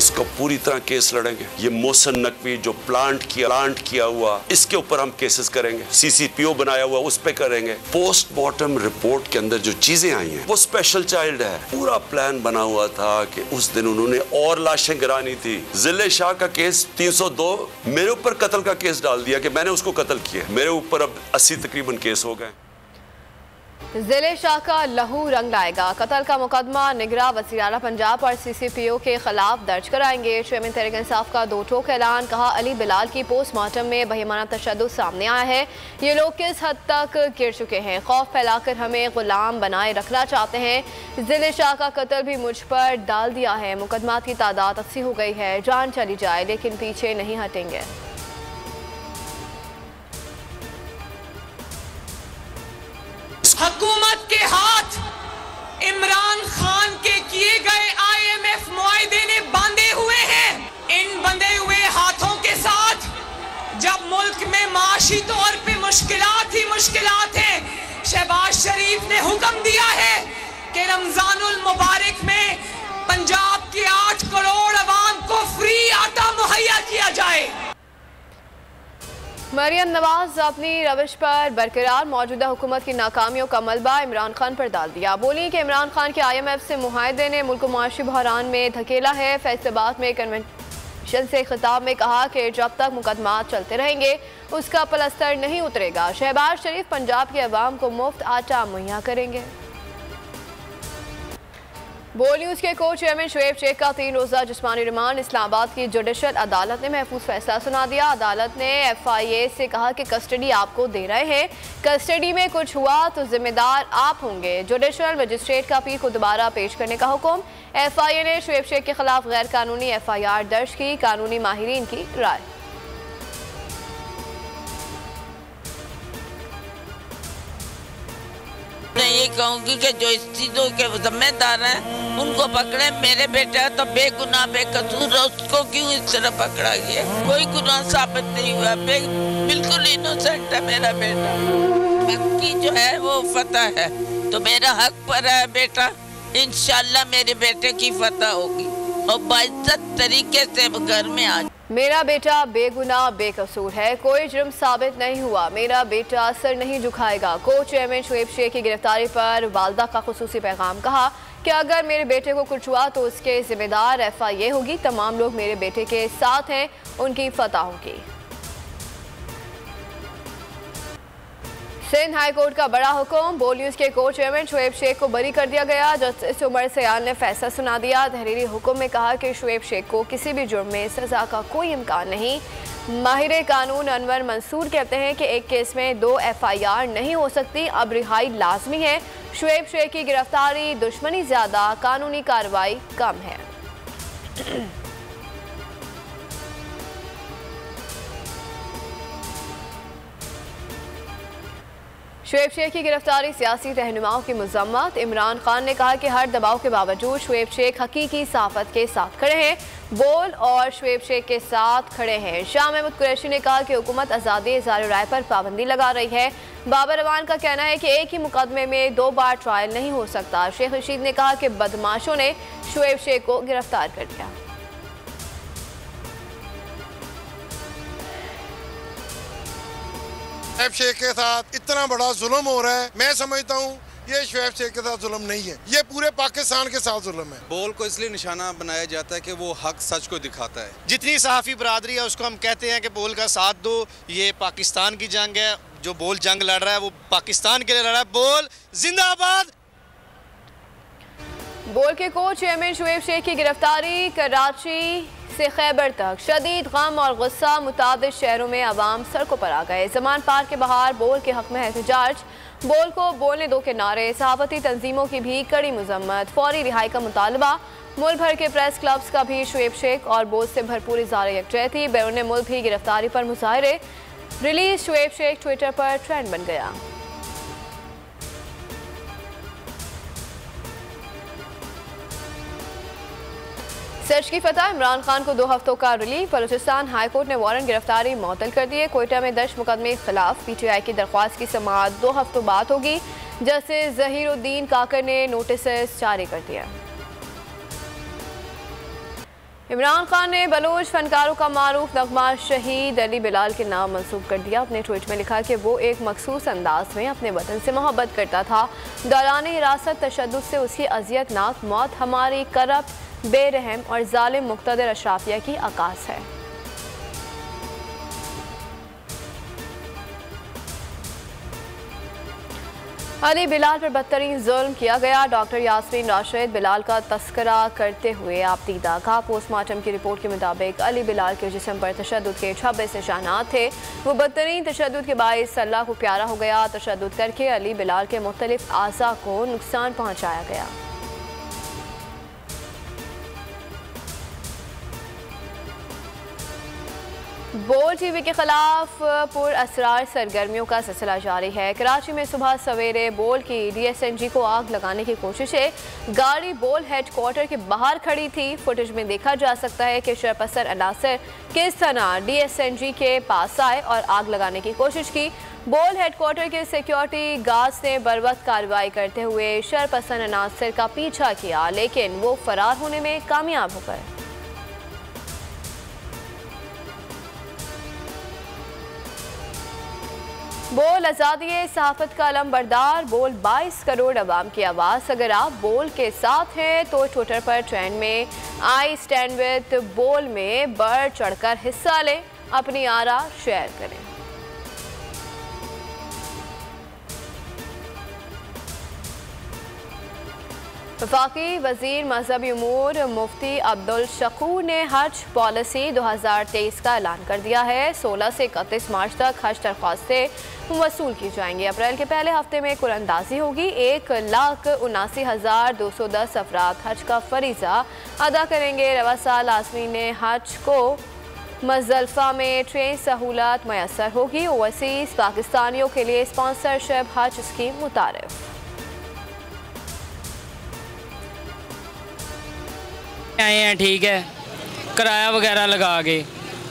इसको पूरी तरह केस लड़ेंगे। ये मोहसिन नकवी जो प्लांट किया हुआ, इसके ऊपर हम केसेस करेंगे। CCPO बनाया हुआ, उस पे करेंगे। पोस्टमार्टम रिपोर्ट के अंदर जो चीजें आई हैं वो स्पेशल चाइल्ड है। पूरा प्लान बना हुआ था कि उस दिन उन्होंने और लाशें गिरानी थी। जिले शाह का केस 302 मेरे ऊपर कत्ल का केस डाल दिया कि मैंने उसको कत्ल किया। मेरे ऊपर अब 80 तकरीबन केस हो गए। जिले शाह का लहू रंग लाएगा। कत्ल का मुकदमा निगरां वज़ीर आला पंजाब और CCPO के खिलाफ दर्ज कराएंगे। चेयरमैन तहरीक इंसाफ का दो टोक ऐलान। कहा, अली बिलाल की पोस्टमार्टम में बहिमाना तशद्दुद सामने आया है। ये लोग किस हद तक गिर चुके हैं, खौफ फैलाकर हमें गुलाम बनाए रखना चाहते हैं। जिले शाह का कत्ल भी मुझ पर डाल दिया है। मुकदमात की तादाद 80 हो गई है। जान चली जाए लेकिन पीछे नहीं हटेंगे। हुकूमत के हाथ इमरान खान के किए गए IMF मुआहदे ने बांधे हुए हैं। इन बंधे हुए हाथों के साथ जब मुल्क में माशी तौर पे मुश्किलात ही मुश्किलात हैं, शहबाज शरीफ ने हुक्म दिया है कि रमजानुल मुबारक में पंजाब के 8 करोड़ अवाम को फ्री आटा मुहैया किया जाए। मरियम नवाज अपनी रविश पर बरकरार। मौजूदा हुकूमत की नाकामियों का मलबा इमरान खान पर डाल दिया। बोली कि इमरान खान के IMF से मुआहदे ने मुल्क को मुआशी बहरान में धकेला है। फैसलाबाद में कन्वेंशन से खिताब में कहा कि जब तक मुकदमात चलते रहेंगे उसका पलस्तर नहीं उतरेगा। शहबाज शरीफ पंजाब के अवाम को मुफ्त आटा मुहैया करेंगे। बोल न्यूज़ के को चेयरमैन शुएब शेख का 3 रोज़ा जिस्मानी रिमांड। इस्लामाबाद की जुडिशल अदालत ने महफूज फैसला सुना दिया। अदालत ने FIA से कहा कि कस्टडी आपको दे रहे हैं, कस्टडी में कुछ हुआ तो जिम्मेदार आप होंगे। जुडिशल मजिस्ट्रेट का पीर को दोबारा पेश करने का हुक्म। FIA ने शुएब शेख के खिलाफ गैर कानूनी FIR दर्ज की। कानूनी माहिरीन की राय। मैं ये कहूँगी कि जो इस चीज़ों के जिम्मेदार हैं उनको पकड़े। मेरे बेटा तो बेगुनाह बेकसूर है, उसको क्यों इस तरह पकड़ा गया? कोई गुनाह साबित नहीं हुआ, बिल्कुल इनोसेंट है मेरा बेटा। हक की जो है वो फतह है, तो मेरा हक पर है बेटा। इंशाल्लाह मेरे बेटे की फतह होगी और बाइज्जत तरीके से घर में आ। मेरा बेटा बेगुनाह बेकसूर है, कोई जुर्म साबित नहीं हुआ, मेरा बेटा सर नहीं झुकाएगा। को चेयरमैन शुएब शेख की गिरफ्तारी पर वालदा का खुसूसी पैगाम। कहा कि अगर मेरे बेटे को कुछ हुआ तो उसके जिम्मेदार FIA होगी। तमाम लोग मेरे बेटे के साथ हैं, उनकी फतह होगी। सिंध हाई कोर्ट का बड़ा हुक्म। बोल न्यूज़ के को चेयरमैन शुएब शेख को बरी कर दिया गया। जस्टिस उमर सयाल ने फैसला सुना दिया। तहरीरी हुक्म में कहा कि शुएब शेख को किसी भी जुर्म में सजा का कोई इम्कान नहीं। माहिर कानून अनवर मंसूर कहते हैं कि एक केस में 2 FIR नहीं हो सकती, अब रिहाई लाजमी है। शुएब शेख की गिरफ्तारी दुश्मनी ज्यादा, कानूनी कार्रवाई कम है। शुएब शेख की गिरफ्तारी सियासी रहनुमाओं की मजम्मत। इमरान खान ने कहा कि हर दबाव के बावजूद शुएब शेख हकीकी साफत के साथ खड़े हैं। बोल और शुएब शेख के साथ खड़े हैं। शाह महमूद कुरैशी ने कहा कि हुकूमत आज़ादी इज़हार राय पर पाबंदी लगा रही है। बाबर अवान का कहना है कि एक ही मुकदमे में 2 बार ट्रायल नहीं हो सकता। शेख रशीद ने कहा कि बदमाशों ने शुएब शेख को गिरफ्तार कर लिया। शुएब शेख के साथ इतना बड़ा जुल्म हो रहा है, मैं समझता हूँ ये शुएब शेख के साथ जुल्म नहीं है, ये पूरे पाकिस्तान के साथ जुल्म है। बोल को इसलिए निशाना बनाया जाता है कि वो हक सच को दिखाता है। जितनी सहाफ़ी बरादरी है उसको हम कहते हैं कि बोल का साथ दो। ये पाकिस्तान की जंग है, जो बोल जंग लड़ रहा है वो पाकिस्तान के लिए लड़ रहा है। बोल जिंदाबाद। बोल के कोच चेयरमैन शुएब शेख की गिरफ्तारी। कराची से खैबर तक शदीद गम और गुस्सा, मुताबिक शहरों में अवाम सड़कों पर आ गए। जमान पार्क के बाहर बोल के हक में एहतजाज। बोल को बोलने दो के नारे। सहाफती तंजीमों की भी कड़ी मजम्मत। फौरी रिहाई का मुतालबा। मुल्क भर के प्रेस क्लब्स का भी शुएब शेख और बोल से भरपूर इज़हार यकजहती। बैरून मुल्क भी गिरफ्तारी पर मुजाहरे। रिलीज शुएब शेख ट्विटर पर ट्रेंड बन गया। सर्च की फतह। इमरान खान को 2 हफ्तों का रिलीफ। बलूचिस्तान हाई कोर्ट ने वारंट गिरफ्तारी मुअत्तल कर दिए। कोयटा में 10 मुकदमे के खिलाफ PTI की दरख्वास्त की समाअत 2 हफ्तों बाद होगी। जस्टिस जहीरुद्दीन काकर ने नोटिस जारी कर दिया। इमरान खान ने बलोच फनकारों का मारूफ नगमा शहीद अली बिलाल के नाम मंसूब कर दिया। अपने ट्वीट में लिखा कि वो एक मखसूस अंदाज में अपने वतन से मोहब्बत करता था। दौरान हिरासत तशद्दुद से उसकी अजियतनाक मौत हमारी करप्ट, बेरहम और जालिम मुक़्तदर अशराफिया की अकास है। अली बिलाल पर बदतरीन जुल्म किया गया। डॉक्टर यास्मीन राशिद बिलाल का तस्करा करते हुए आपदीदा कहा। पोस्टमार्टम की रिपोर्ट के मुताबिक अली बिलाल के जिस्म पर तशद्दुद के 26 निशानात थे। वो बदतरीन तशद्दुद के बाइस अल्लाह को प्यारा हो गया। तशद्दुद करके अली बिलाल के मुख्तलिफ आज़ा को नुकसान पहुँचाया गया। बोल टीवी के खिलाफ पुरअसरार सरगर्मियों का सिलसिला जारी है। कराची में सुबह सवेरे बोल की DSNG को आग लगाने की कोशिशें। गाड़ी बोल हेडक्वार्टर के बाहर खड़ी थी। फुटेज में देखा जा सकता है कि शरपसर अनासर किस तरह DSNG के पास आए और आग लगाने की कोशिश की। बोल हेडक्वार्टर के सिक्योरिटी गार्ड्स ने बरवक्त कार्रवाई करते हुए शरपसर अनासर का पीछा किया, लेकिन वो फरार होने में कामयाब हो गए। बोल आज़ादी सहाफ़त का अलम बरदार। बोल 22 करोड़ अवाम की आवाज़। अगर आप बोल के साथ हैं तो ट्विटर पर ट्रेंड में आई स्टैंड विद बोल में बढ़ चढ़कर हिस्सा लें, अपनी आरा शेयर करें। वफाकी वज़ीर मजहबी उमूर मुफ्ती अब्दुल शकूर ने हज पॉलिसी 2023 का ऐलान कर दिया है। 16 से 31 मार्च तक हज दरख्वास्तें वसूल की जाएंगी। अप्रैल के पहले हफ्ते में कुरानंदाजी होगी। 1,79,210 अफराद हज का फरीज़ा अदा करेंगे। रवा साल आज़मीन हज को मुज़दलिफ़ा में ट्रेन सहूलत मैसर होगी। ओवरसीज़ पाकिस्तानियों के लिए स्पॉन्सरशिप हज स्कीम मुतारिफ। आए हैं, ठीक है, किराया वगैरह लगा के,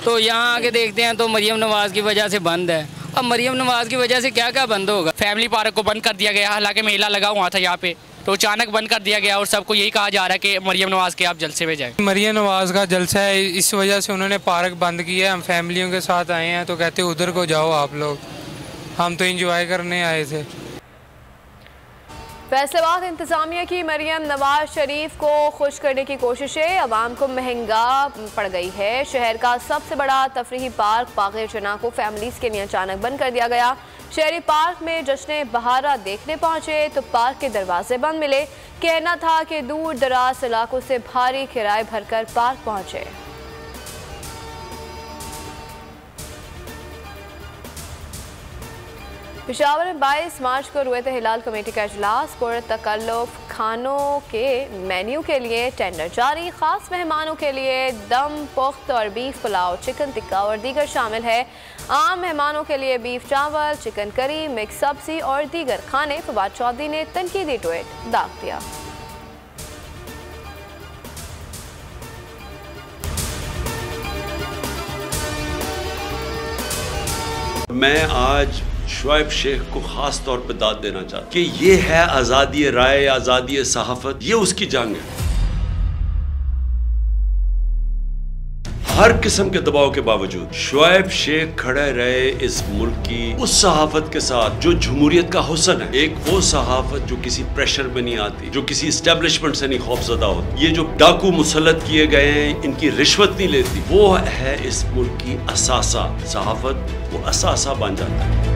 तो यहाँ आके देखते हैं तो मरियम नवाज़ की वजह से बंद है। अब मरियम नवाज़ की वजह से क्या क्या बंद होगा। फैमिली पार्क को बंद कर दिया गया, हालांकि मेला लगा हुआ था यहाँ पे, तो अचानक बंद कर दिया गया और सबको यही कहा जा रहा है कि मरियम नवाज़ के आप जलसे में जाएं। मरियम नवाज़ का जलसा है, इस वजह से उन्होंने पार्क बंद किया है। हम फैमिलियों के साथ आए हैं तो कहते उधर को जाओ आप लोग, हम तो एंजॉय करने आए थे। फैसलाबाद इंतजामिया की मरियम नवाज शरीफ को खुश करने की कोशिशें। अवाम को महंगा पड़ गई है। शहर का सबसे बड़ा तफरीही पार्क बाग़े जना को फैमिलीज के लिए अचानक बंद कर दिया गया। शहरी पार्क में जश्न बहारा देखने पहुंचे तो पार्क के दरवाजे बंद मिले। कहना था कि दूर दराज इलाकों से भारी किराए भरकर पार्क पहुंचे। पेशावर में 22 मार्च को रुयत हिलाल कमेटी का इजलास। पुरतकल्लुफ खानों के मेन्यू के लिए टेंडर जारी। खास मेहमानों के लिए दम पुख्त और बीफ पुलाव, चिकन टिक्का और दीगर शामिल है। आम मेहमानों के लिए बीफ चावल, चिकन करी, मिक्स सब्जी और दीगर खाने। फवाद चौधरी ने तनकीदी ट्वीट दाग दिया। मैं आज शुएब शेख को खास तौर पे दाद देना चाहता कि ये है आज़ादी राय, आज़ादी सहाफ़त, ये उसकी जंग है। हर किस्म के दबाव के बावजूद शुएब शेख खड़े रहे इस मुल्क की उस सहाफत के साथ जो जमहूरियत का हुस्न है। एक वो सहाफत जो किसी प्रेशर में नहीं आती, जो किसी एस्टेब्लिशमेंट से नहीं खौफजदा होती। ये जो डाकू मुसल्लत किए गए हैं, इनकी रिश्वत नहीं लेती, वो है इस मुल्क की असासा। सहाफत वो असासा बन जाता है।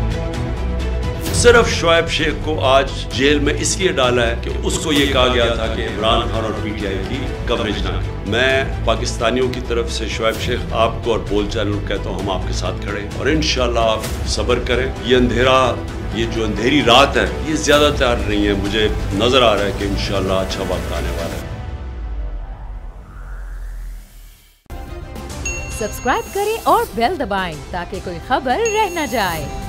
सिर्फ शुएब शेख को आज जेल में इसलिए डाला है कि उसको ये कहा गया था कि इमरान खान और PTI की कवरेज ना करें। मैं पाकिस्तानियों की तरफ से शुएब शेख आपको और बोल चैनल को कहता हूँ, हम आपके साथ खड़े हैं और इंशाल्लाह आप सब्र करें। ये अंधेरा, ये जो अंधेरी रात है, ये ज्यादा तैयार नहीं है। मुझे नजर आ रहा है कि इंशाल्लाह अच्छा वक्त आने वाला है। सब्सक्राइब करें और बेल दबाएं ताकि कोई खबर रह न जाए।